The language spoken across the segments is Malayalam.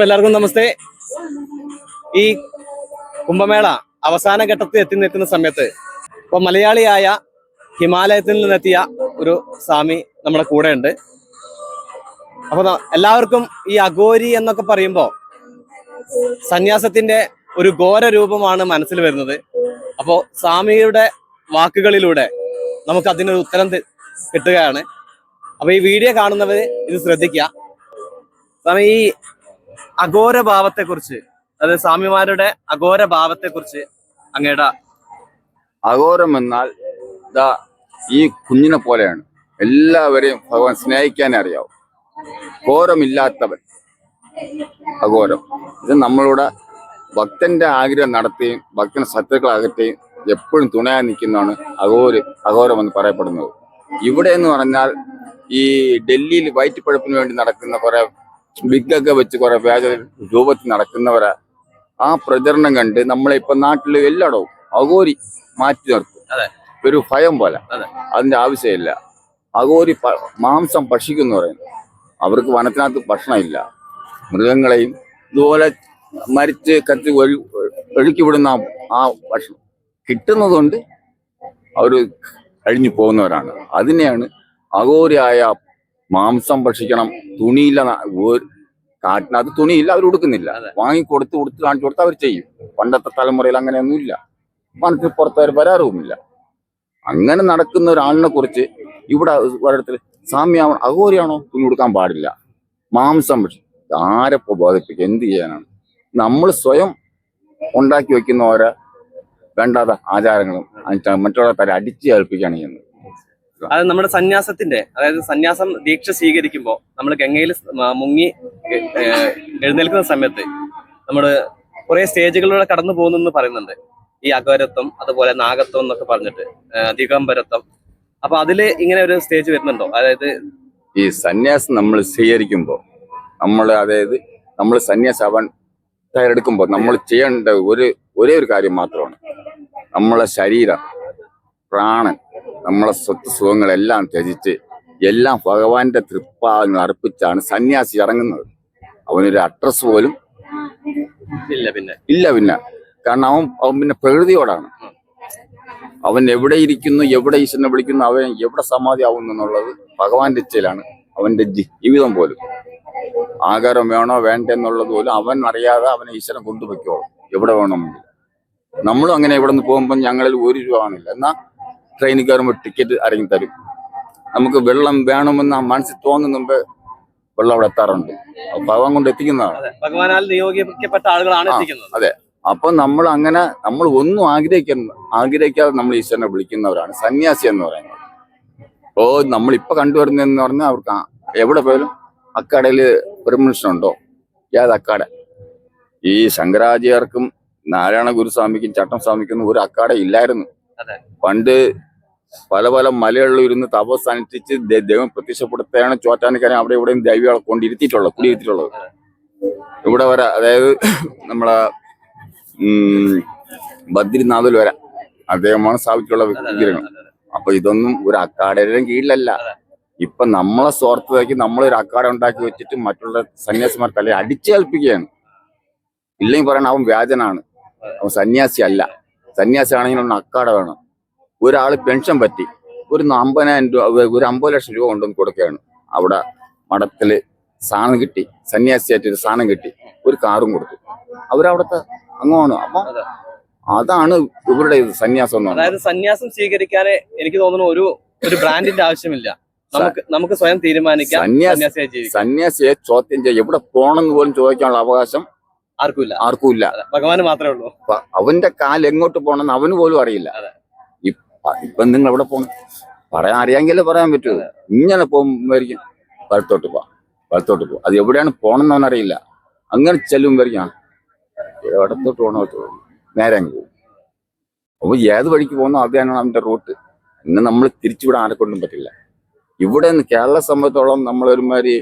എല്ലാവർക്കും നമസ്തേ. ഈ കുംഭമേള അവസാന ഘട്ടത്തിൽ എത്തി നിൽക്കുന്ന സമയത്ത് ഇപ്പൊ മലയാളിയായ ഹിമാലയത്തിൽ നിന്നെത്തിയ ഒരു സ്വാമി നമ്മുടെ കൂടെ ഉണ്ട്. അപ്പൊ എല്ലാവർക്കും ഈ അഘോരി എന്നൊക്കെ പറയുമ്പോൾ സന്യാസത്തിന്റെ ഒരു ഘോര രൂപമാണ് മനസ്സിൽ വരുന്നത്. അപ്പോ സ്വാമിയുടെ വാക്കുകളിലൂടെ നമുക്ക് അതിനൊരു ഉത്തരം കിട്ടുകയാണ്. അപ്പൊ ഈ വീഡിയോ കാണുന്നവര് ഇത് ശ്രദ്ധിക്കുക. സ്വാമി, ഈ അഘോര ഭാവത്തെ കുറിച്ച്, അതായത് സ്വാമിമാരുടെ അഘോര ഭാവത്തെ കുറിച്ച് അങ്ങയുടെ അഘോരം എന്നാൽ ഈ കുഞ്ഞിനെ പോലെയാണ്. എല്ലാവരെയും ഭഗവാൻ സ്നേഹിക്കാനേ അറിയാവും. ഘോരമില്ലാത്തവൻ അഘോരം. ഇത് നമ്മളുടെ ഭക്തന്റെ ആഗ്രഹം നടത്തുകയും ഭക്തന്റെ ശത്രുക്കളകറ്റുകയും എപ്പോഴും തുണയായി നിൽക്കുന്നതാണ് അഘോരം എന്ന് പറയപ്പെടുന്നത്. ഇവിടെ എന്ന് പറഞ്ഞാൽ ഈ ഡൽഹിയിൽ വയറ്റിപ്പഴപ്പിന് വേണ്ടി നടക്കുന്ന കുറെ ബിഗൊക്കെ വെച്ച് കുറെ വ്യാജ രൂപത്തിൽ നടക്കുന്നവരെ ആ പ്രചരണം കണ്ട് നമ്മളെ ഇപ്പൊ നാട്ടിൽ എല്ലായിടവും അഘോരി മാറ്റി നിർത്തും. ഒരു ഭയം പോലെ. അതിന്റെ ആവശ്യമില്ല. അഘോരി മാംസം ഭക്ഷിക്കുന്നു പറയുന്നു. അവർക്ക് വനത്തിനകത്ത് ഭക്ഷണമില്ല. മൃഗങ്ങളെയും ഇതുപോലെ മരിച്ച് കത്തി ഒഴുക്കി വിടുന്ന ആ ഭക്ഷണം കിട്ടുന്നതുകൊണ്ട് അവർ കഴിഞ്ഞു പോകുന്നവരാണ്. അതിനെയാണ് അഘോരിയായ മാംസം ഭക്ഷിക്കണം. തുണിയില്ല, കാട്ടിനകത്ത് തുണിയില്ല, അവർ ഉടുക്കുന്നില്ല. വാങ്ങിക്കൊടുത്ത് കാണിച്ചു കൊടുത്ത് അവർ ചെയ്യും. പണ്ടത്തെ തലമുറയിൽ അങ്ങനെയൊന്നും ഇല്ല. വനത്തിൽ പുറത്തവർ വരാറുമില്ല. അങ്ങനെ നടക്കുന്ന ഒരാളിനെ കുറിച്ച് ഇവിടെ ഒരിടത്തിൽ സാമ്യാവണം അഘോരിയാണോ, തുണി കൊടുക്കാൻ പാടില്ല, മാംസം ഭക്ഷിക്കും. ആരെപ്പോ ബോധിപ്പിക്കുക? എന്ത് ചെയ്യാനാണ്? നമ്മൾ സ്വയം ഉണ്ടാക്കി വെക്കുന്ന ഓരോ വേണ്ടാത്ത ആചാരങ്ങളും മറ്റുള്ള തരം അടിച്ചു ഏൽപ്പിക്കുകയാണ് ചെയ്യുന്നത്. അത് നമ്മുടെ സന്യാസത്തിന്റെ, അതായത് സന്യാസം ദീക്ഷ സ്വീകരിക്കുമ്പോൾ നമ്മൾ ഗംഗയിൽ മുങ്ങി എഴുന്നേൽക്കുന്ന സമയത്ത് നമ്മൾ കുറെ സ്റ്റേജുകളിലൂടെ കടന്നു പോകുന്നെന്ന് പറയുന്നുണ്ട്. ഈ അഘോരത്വം, അതുപോലെ നാഗത്വം എന്നൊക്കെ പറഞ്ഞിട്ട് ദിഗംബരത്വം. അപ്പൊ അതില് ഇങ്ങനെ ഒരു സ്റ്റേജ് വരുന്നുണ്ടോ? അതായത് ഈ സന്യാസം നമ്മൾ സ്വീകരിക്കുമ്പോൾ നമ്മൾ സന്യാസാവാൻ തയ്യാറെടുക്കുമ്പോൾ നമ്മൾ ചെയ്യേണ്ട ഒരേ ഒരു കാര്യം മാത്രമാണ്. നമ്മളെ ശരീരം, പ്രാണൻ, നമ്മളെ സ്വത്ത് സുഖങ്ങളെല്ലാം ത്യജിച്ച് എല്ലാം ഭഗവാന്റെ തൃപ്പാദങ്ങൾ അർപ്പിച്ചാണ് സന്യാസി ഇറങ്ങുന്നത്. അവനൊരു അഡ്രസ് പോലും ഇല്ല. പിന്നെ കാരണം അവൻ പിന്നെ പ്രകൃതിയോടാണ്. അവൻ എവിടെ ഇരിക്കുന്നു, എവിടെ ഈശ്വരനെ വിളിക്കുന്നു, അവൻ എവിടെ സമാധി ആവുന്നു എന്നുള്ളത് ഭഗവാന്റെ ഇച്ഛയിലാണ്. അവന്റെ ജീവിതം പോലും ആകാരം വേണോ വേണ്ടെന്നുള്ളത് പോലും അവൻ അറിയാതെ അവനെ ഈശ്വരൻ കൊണ്ടുവയ്ക്കോളും എവിടെ വേണമെങ്കിൽ. നമ്മളും അങ്ങനെ ഇവിടെ നിന്ന് പോകുമ്പോൾ ഞങ്ങളിൽ ഒരു രൂപ ആണില്ല. എന്നാൽ ട്രെയിനിൽ കയറുമ്പോൾ ടിക്കറ്റ് അടങ്ങി തരും. നമുക്ക് വെള്ളം വേണമെന്ന് മനസ്സിൽ തോന്നുന്ന മുമ്പ് വെള്ളം അവിടെ എത്താറുണ്ട്. ഭഗവാൻ കൊണ്ട് എത്തിക്കുന്നതാണ്. ഭഗവാനാൽ നിയോഗിക്കപ്പെട്ട ആളുകളാണ് എത്തിക്കുന്നത്. അതെ. അപ്പൊ നമ്മൾ ഒന്നും ആഗ്രഹിക്കാതെ നമ്മൾ ഈശ്വരനെ വിളിക്കുന്നവരാണ് സന്യാസി എന്ന് പറയുന്നത്. നമ്മളിപ്പൊ കണ്ടുവരുന്നതെന്ന് പറഞ്ഞാൽ അവർക്ക് എവിടെ പോയാലും അക്കാടയില് പെർമിഷൻ ഉണ്ടോ? ഏത് അക്കാട? ഈ ശങ്കരാചാര്യർക്കും നാരായണ ഗുരുസ്വാമിക്കും ചട്ടംസ്വാമിക്കും ഒരു അക്കാട ഇല്ലായിരുന്നു. പണ്ട് പല പല മലകളിൽ ഇരുന്ന് തപസ് അനുഷ്ഠിച്ച് ദൈവം പ്രത്യക്ഷപ്പെടുത്തുകയാണ് ചോറ്റാനിക്കാരൻ അവിടെ ഇവിടെയും ദൈവികളെ കുടിയിരുത്തിയിട്ടുള്ളത്. ഇവിടെ വരെ, അതായത് നമ്മളെ ബദ്രിനാഥിൽ വരെ അദ്ദേഹമാണ് സ്ഥാപിച്ചിട്ടുള്ള വിഗ്രഹങ്ങൾ. അപ്പൊ ഇതൊന്നും ഒരു അക്കാടയുടെ കീഴിലല്ല. ഇപ്പൊ നമ്മളെ സ്വാർത്ഥതയ്ക്ക് നമ്മളൊരു അക്കാട ഉണ്ടാക്കി വെച്ചിട്ട് മറ്റുള്ള സന്യാസിമാർ തലേ അടിച്ചേൽപ്പിക്കുകയാണ്. ഇല്ലെങ്കിൽ പറയണം അവൻ വ്യാജനാണ്, അവൻ സന്യാസി അല്ല. സന്യാസി ആണെങ്കിൽ അവന് അക്കാട വേണം. ഒരാള് പെൻഷൻ പറ്റി ഒരു 50,000 രൂപ, ഒരു 50 ലക്ഷം രൂപ കൊണ്ടുവന്ന് കൊടുക്കുകയാണ്. അവിടെ മഠത്തില് സാധനം കിട്ടി, സന്യാസിയായിട്ടൊരു സാധനം കിട്ടി, ഒരു കാറും കൊടുത്തു. അവരവിടുത്തെ അങ്ങാണ്. അപ്പൊ അതാണ് ഇവരുടെ സന്യാസം എന്ന് പറയുന്നത്. അതായത് സന്യാസം സ്വീകരിക്കാനേ എനിക്ക് തോന്നുന്നു ഒരു ബ്രാൻഡിന്റെ ആവശ്യമില്ല. നമുക്ക് സ്വയം തീരുമാനിക്കാം. സന്യാസിയെ ചോദ്യം ചെയ്യാം, എവിടെ പോണെന്ന് പോലും ചോദിക്കാനുള്ള അവകാശം ആർക്കുമില്ല. ഭഗവാന് മാത്രമേ ഉള്ളൂ. അവന്റെ കാല് എങ്ങോട്ട് പോണെന്ന് അവന് പോലും അറിയില്ല. ഇപ്പൊ നിങ്ങൾ എവിടെ പോകണം പറയാൻ അറിയാമെങ്കിലേ പറയാൻ പറ്റുമോ? ഇങ്ങനെ പോകുമ്പോഴേക്കും വലത്തോട്ട് പോ, അത് എവിടെയാണ് പോണെന്ന് അവനറിയില്ല. അങ്ങനെ ചെല്ലുമ്പോഴേക്കും ഇടത്തോട്ട് പോകണോ നേരെ അങ്ങ് പോകും. അപ്പൊ ഏത് വഴിക്ക് പോകുന്നോ അതാണ് അവന്റെ റൂട്ട്. ഇന്ന് നമ്മൾ തിരിച്ചുവിടാൻ ആരെക്കൊണ്ടും പറ്റില്ല. ഇവിടെ നിന്ന് കേരള സംബന്ധിച്ചോളം നമ്മളൊരുമാതിരി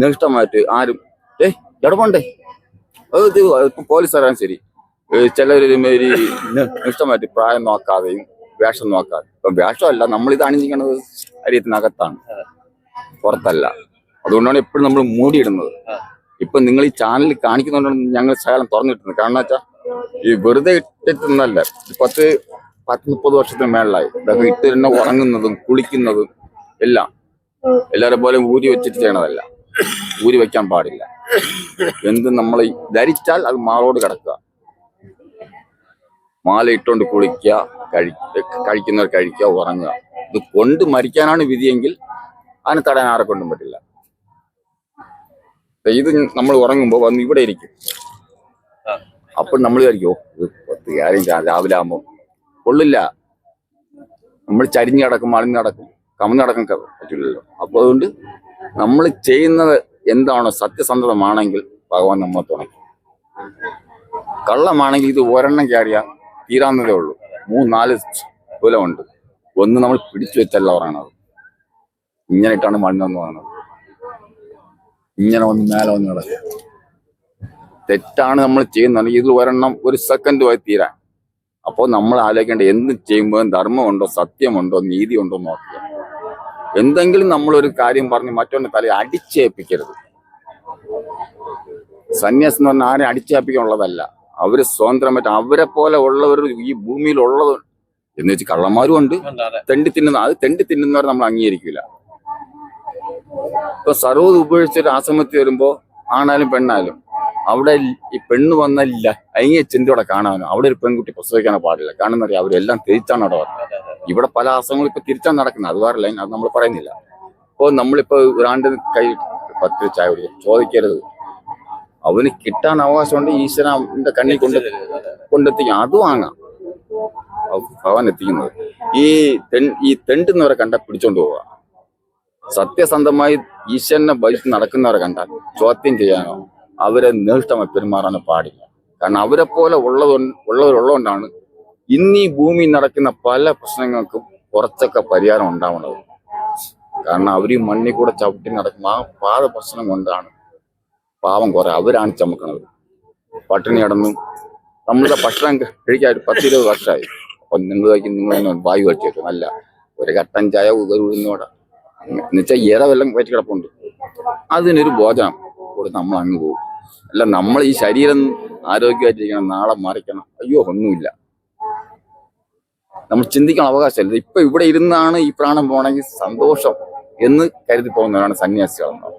നിഷ്ഠമായിട്ട് ആരും ഇടപണ്ടേ ഇപ്പൊ പോലീസുകാരാണ് ശരി, ചിലരൊരുമാതിരി നിഷ്ഠമായിട്ട് പ്രായം നോക്കാതെയും വേഷം നോക്കാതെ. ഇപ്പൊ വേഷമല്ല, നമ്മളിത് അണിഞ്ഞിരിക്കുന്നത് ശരീരത്തിനകത്താണ്, പുറത്തല്ല. അതുകൊണ്ടാണ് എപ്പോഴും നമ്മൾ മൂടിയിടുന്നത്. ഇപ്പൊ നിങ്ങൾ ഈ ചാനലിൽ കാണിക്കുന്നുണ്ടെന്ന് ഞങ്ങൾ ശകലം തുറന്നിട്ടുണ്ട്. കാരണം വെച്ചാൽ ഈ വെറുതെ ഇട്ടിട്ടുന്നല്ല, 10-30 വർഷത്തിന് മേളിലായി ഇതൊക്കെ ഇട്ട് തന്നെ ഉറങ്ങുന്നതും കുളിക്കുന്നതും എല്ലാം എല്ലാവരെ പോലെ ഊരി വെച്ചിട്ട് ചെയ്യണതല്ല. ഊരി വെക്കാൻ പാടില്ല. എന്ത് നമ്മൾ ധരിച്ചാൽ അത് മാളോട് കിടക്കുക. മാല ഇട്ടുകൊണ്ട് കുളിക്കുക, കഴിക്കുന്നവർ കഴിക്കുക, ഉറങ്ങുക. ഇത് കൊണ്ട് മരിക്കാനാണ് വിധിയെങ്കിൽ അതിന് തടയാൻ ആരെ കൊണ്ടും പറ്റില്ല. ഇത് നമ്മൾ ഉറങ്ങുമ്പോൾ വന്ന് ഇവിടെ ഇരിക്കും. അപ്പോൾ നമ്മൾ വിചാരിക്കും, ഇത് 10 കാര്യം രാവിലെ ആകുമ്പോൾ കൊള്ളില്ല. നമ്മൾ ചരിഞ്ഞ് കിടക്കും, മറിഞ്ഞ് നടക്കും, കമന്നടക്കം പറ്റില്ലല്ലോ. അപ്പോൾ അതുകൊണ്ട് നമ്മൾ ചെയ്യുന്നത് എന്താണോ സത്യസന്ധമാണെങ്കിൽ ഭഗവാൻ നമ്മളെ തുണയ്ക്കും. കള്ളമാണെങ്കിൽ ഇത് ഒരെണ്ണം കയറിയാൽ തീരാവുന്നതേ ഉള്ളൂ. 3-4 കുലമുണ്ട്. ഒന്ന് നമ്മൾ പിടിച്ചു വെച്ചല്ല പറയണത്. ഇങ്ങനെ ഇട്ടാണ് മണ്ണെന്ന് പറയുന്നത്. ഇങ്ങനെ ഒന്ന് മേലെ വന്ന് കിടക്കുക. തെറ്റാണ് നമ്മൾ ചെയ്യുന്നത്. ഇതിൽ ഒരെണ്ണം 1 സെക്കൻഡ് പോയി തീരാൻ. അപ്പോൾ നമ്മൾ ആലോചിക്കേണ്ട എന്ത് ചെയ്യുമ്പോൾ ധർമ്മമുണ്ടോ, സത്യമുണ്ടോ, നീതി ഉണ്ടോ നോക്കുക. എന്തെങ്കിലും നമ്മളൊരു കാര്യം പറഞ്ഞ് മറ്റൊന്ന് തലയിൽ അടിച്ചേൽപ്പിക്കരുത്. സന്യാസം എന്ന് പറഞ്ഞാൽ ആരെയും അടിച്ചേൽപ്പിക്കാനുള്ളതല്ല. അവര് സ്വതന്ത്രമായിട്ട് അവരെ പോലെ ഉള്ളവർ ഈ ഭൂമിയിൽ ഉള്ളത് എന്ന് വെച്ച് കള്ളന്മാരും ഉണ്ട്. തെണ്ടി തിന്നുന്നവരെ നമ്മൾ അംഗീകരിക്കില്ല. ഇപ്പൊ സർവ്വത് ഉപേക്ഷിച്ചൊരു ആശ്രമത്തിൽ വരുമ്പോ ആണാലും പെണ്ണാലും അവിടെ ഈ പെണ്ണ് വന്നില്ല അയങ്ങിയ ചിന്തയോടെ കാണാനോ അവിടെ ഒരു പെൺകുട്ടി പ്രസവിക്കാനോ പാടില്ല. കാണുന്നറിയാം അവരെല്ലാം തിരിച്ചാണ് അവിടെ പറഞ്ഞത്. ഇവിടെ പല ആശ്രമങ്ങളും ഇപ്പൊ തിരിച്ചാണ് നടക്കുന്നത്. അത് വേറെ ലൈൻ, അത് നമ്മൾ പറയുന്നില്ല. അപ്പോൾ നമ്മളിപ്പോ ഒരാണ്ട് കൈ 10 ചായ കുടിക്കും ചോദിക്കരുത്. അവന് കിട്ടാൻ അവകാശമുണ്ട്. ഈശ്വരന്റെ കണ്ണിൽ കൊണ്ടെത്തിക്കാം. അത് വാങ്ങാം. ഭഗവാൻ എത്തിക്കുന്നത് ഈ തെണ്ടുന്നവരെ കണ്ട പിടിച്ചോണ്ട് പോവുക. സത്യസന്ധമായി ഈശ്വരനെ ഭജിച്ച് നടക്കുന്നവരെ കണ്ടാൽ ചോദ്യം ചെയ്യാനോ അവരെ നേഷ്ടമായി പെരുമാറാനോ പാടില്ല. കാരണം അവരെ പോലെ ഉള്ളവരുള്ളതുകൊണ്ടാണ് ഇന്ന് ഈ ഭൂമിയിൽ നടക്കുന്ന പല പ്രശ്നങ്ങൾക്കും കുറച്ചൊക്കെ പരിഹാരം ഉണ്ടാവുന്നത്. കാരണം അവർ ഈ മണ്ണിൽ കൂടെ ചവിട്ടി നടക്കും. ആ പാത പ്രശ്നം കൊണ്ടാണ് പാവം കുറെ അവരാണ് ചമക്കണത്. പട്ടിണി കിടന്നു നമ്മളുടെ ഭക്ഷണം കഴിക്കാൻ 10-20 വർഷമായി. അപ്പൊ നിങ്ങൾ വായു കഴിച്ചു നല്ല ഒരു കട്ടൻ ചായ ഉയർന്നോടെ എന്നുവെച്ചാൽ ഇറവെല്ലാം വെച്ച് കിടപ്പുണ്ട്. അതിനൊരു ഭോജനം കൊടുത്ത് നമ്മൾ അങ്ങ് പോകും. അല്ല നമ്മൾ ഈ ശരീരം ആരോഗ്യമായിട്ടിരിക്കണം, നാളെ മറിക്കണം, അയ്യോ ഒന്നുമില്ല. നമ്മൾ ചിന്തിക്കാൻ അവകാശമില്ല. ഇപ്പൊ ഇവിടെ ഇരുന്നാണ് ഈ പ്രാണം പോണെങ്കിൽ സന്തോഷം എന്ന് കരുതി പോകുന്നവരാണ് സന്യാസികളെന്ന്.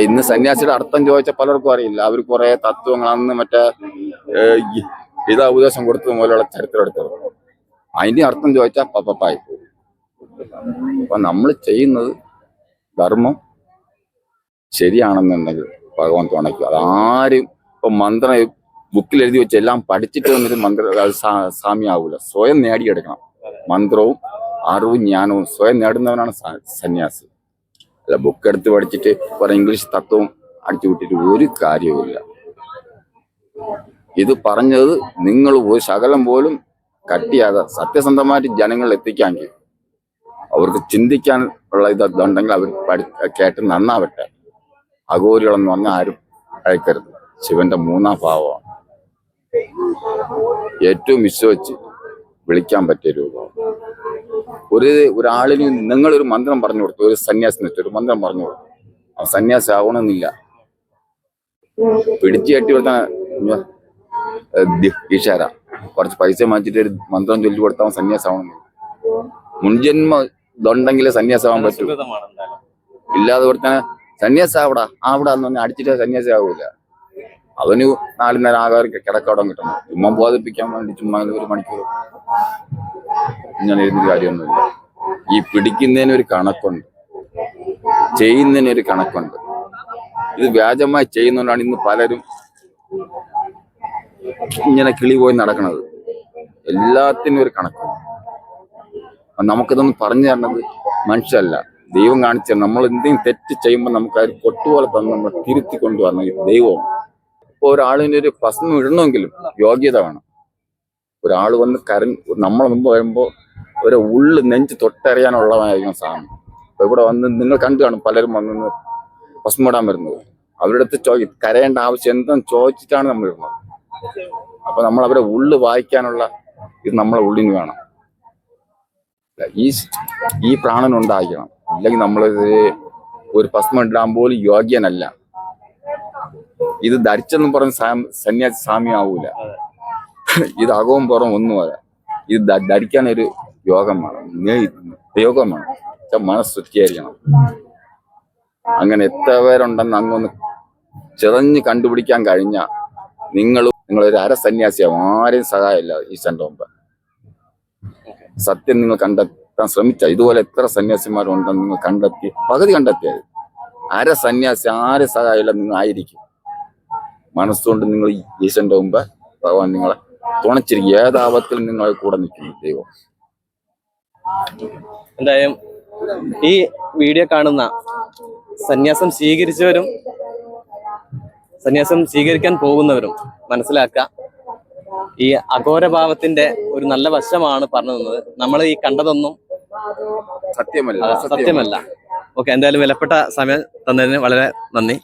ഇന്ന് സന്യാസിയുടെ അർത്ഥം ചോദിച്ചാൽ പലർക്കും അറിയില്ല. അവർ കുറെ തത്വങ്ങൾ അന്ന് മറ്റേ ഇതാ ഉപദേശം കൊടുത്തത് പോലെയുള്ള ചരിത്രം എടുത്തത്. അതിന്റെ അർത്ഥം ചോദിച്ചാൽ പപ്പായി പോകും. അപ്പൊ നമ്മൾ ചെയ്യുന്നത് ധർമ്മം ശരിയാണെന്നുണ്ടെങ്കിൽ ഭഗവാൻ തുണയ്ക്കും. അതാരും ഇപ്പൊ മന്ത്രം ബുക്കിൽ എഴുതി വെച്ച് എല്ലാം പഠിച്ചിട്ട് വന്നിട്ട് മന്ത്രം സാമ്യാവൂല. സ്വയം നേടിയെടുക്കണം. മന്ത്രവും അറിവും ജ്ഞാനവും സ്വയം നേടുന്നവനാണ് സന്യാസി. അല്ല ബുക്ക് എടുത്ത് പഠിച്ചിട്ട് കുറെ ഇംഗ്ലീഷ് തത്വവും അടിച്ചു വിട്ടിട്ട് ഒരു കാര്യവുമില്ല. ഇത് പറഞ്ഞത് നിങ്ങൾ ഒരു ശകലം പോലും കട്ടിയാതെ സത്യസന്ധമായിട്ട് ജനങ്ങളിൽ എത്തിക്കാമെങ്കിൽ അവർക്ക് ചിന്തിക്കാൻ ഉള്ള ഇതുണ്ടെങ്കിൽ അവർ കേട്ട് നന്നാവട്ടെ. അഘോരികളെന്ന് പറഞ്ഞാൽ ആരും അയക്കരുത്. ശിവന്റെ 3-ാം ഭാവമാണ്. ഏറ്റവും വിശ്വസിച്ച് വിളിക്കാൻ പറ്റിയ രൂപം. ഒരാളിന് നിങ്ങളൊരു മന്ത്രം പറഞ്ഞു കൊടുത്തു, ഒരു സന്യാസിന് ഒരു മന്ത്രം പറഞ്ഞു കൊടുത്തു, ആ സന്യാസി ആവണമെന്നില്ല. പിടിച്ചു കെട്ടി കൊടുത്താൽ ഈശാര കുറച്ച് പൈസ മാറ്റിട്ട് ഒരു മന്ത്രം ചൊല്ലി കൊടുത്താൽ സന്യാസം ആവണമെന്നില്ല. മുൻജന്മ ഇതുണ്ടെങ്കിലേ സന്യാസമാവാൻ പറ്റൂ. ഇല്ലാതെ കൊടുത്താൽ സന്യാസം അവിടെ എന്ന് പറഞ്ഞാൽ അടിച്ചിട്ട് സന്യാസം ആവൂല. അവന് 4 നേരം ആകാരം കിടക്കടം കിട്ടണം. ചുമ്മാ ബോധിപ്പിക്കാൻ വേണ്ടി ചുമ്മാ 1 മണിക്കൂർ ഇങ്ങനെ എഴുതുന്ന കാര്യമൊന്നുമില്ല. ഈ പിടിക്കുന്നതിനൊരു കണക്കുണ്ട്, ചെയ്യുന്നതിനൊരു കണക്കുണ്ട്. ഇത് വ്യാജമായി ചെയ്യുന്നതുകൊണ്ടാണ് ഇന്ന് പലരും ഇങ്ങനെ കിളി പോയി നടക്കുന്നത്. എല്ലാത്തിനും ഒരു കണക്കുണ്ട്. നമുക്കിതൊന്നും പറഞ്ഞു തരണത് മനുഷ്യല്ല, ദൈവം കാണിച്ച. നമ്മൾ എന്തെങ്കിലും തെറ്റ് ചെയ്യുമ്പോൾ നമുക്ക് ആ ഒരു കൊട്ടുപോലെ തന്ന് നമ്മൾ തിരുത്തി കൊണ്ടുവരണം ദൈവമാണ്. ഇപ്പൊ ഒരാളിനൊരു ഭസ്മം ഇടണമെങ്കിലും യോഗ്യത വേണം. ഒരാൾ വന്ന് നമ്മളെ മുമ്പ് വരുമ്പോൾ ഒരു നെഞ്ച് തൊട്ടറിയാനുള്ളതായിരിക്കും സാധനം. അപ്പൊ ഇവിടെ വന്ന് നിങ്ങൾ കണ്ടു കാണും പലരും വന്ന് ഭസ്മം ഇടാൻ വരുന്നത്. അവരുടെ അടുത്ത് കരയേണ്ട ആവശ്യം എന്തെന്ന് ചോദിച്ചിട്ടാണ് നമ്മൾ ഇടുന്നത്. അപ്പൊ നമ്മൾ അവരെ വായിക്കാനുള്ള ഇത് നമ്മളെ ഉള്ളിന് വേണം. ഈ പ്രാണനുണ്ടായിരിക്കണം. ഇല്ലെങ്കിൽ നമ്മൾ ഒരു ഭസ്മം ഇടാൻ പോലും യോഗ്യനല്ല. ഇത് ധരിച്ചെന്ന് പറഞ്ഞ് സന്യാസി സ്വാമി ആവൂല. ഇത് അകവും പുറം ഒന്നുമല്ല. ഇത് ധരിക്കാനൊരു യോഗം വേണം, യോഗം വേണം, മനസ്സുറ്റിയായിരിക്കണം. അങ്ങനെ എത്ര പേരുണ്ടെന്ന് അങ്ങൊന്ന് ചിറഞ്ഞ് കണ്ടുപിടിക്കാൻ കഴിഞ്ഞ നിങ്ങളൊരു അരസന്യാസിയാവും. ആരെയും സഹായമില്ല ഈശ്വരന്റെ മുമ്പ്. സത്യം നിങ്ങൾ കണ്ടെത്താൻ ശ്രമിച്ച ഇതുപോലെ എത്ര സന്യാസിമാരുണ്ടെന്ന് നിങ്ങൾ പകുതി കണ്ടെത്തിയത്. അരസന്യാസി ആരെ സഹായമില്ല നിങ്ങൾ ആയിരിക്കും. മനസ്സുകൊണ്ട് നിങ്ങൾ ഈശ്വരന്റെ മുമ്പ് ഭഗവാൻ നിങ്ങളെ തുണച്ചിരിക്കും. ഏതാപത്തിൽ നിങ്ങളെ കൂടെ നിൽക്കുന്നു ദൈവം. എന്തായാലും ഈ വീഡിയോ കാണുന്ന സന്യാസം സ്വീകരിച്ചവരും സന്യാസം സ്വീകരിക്കാൻ പോകുന്നവരും മനസ്സിലാക്കുക, ഈ അഘോരഭാവത്തിന്റെ ഒരു നല്ല വശമാണ് പറഞ്ഞു തന്നത്. നമ്മൾ ഈ കണ്ടതൊന്നും സത്യമല്ല. ഓക്കെ, എന്തായാലും വിലപ്പെട്ട സമയം തന്നതിന് വളരെ നന്ദി.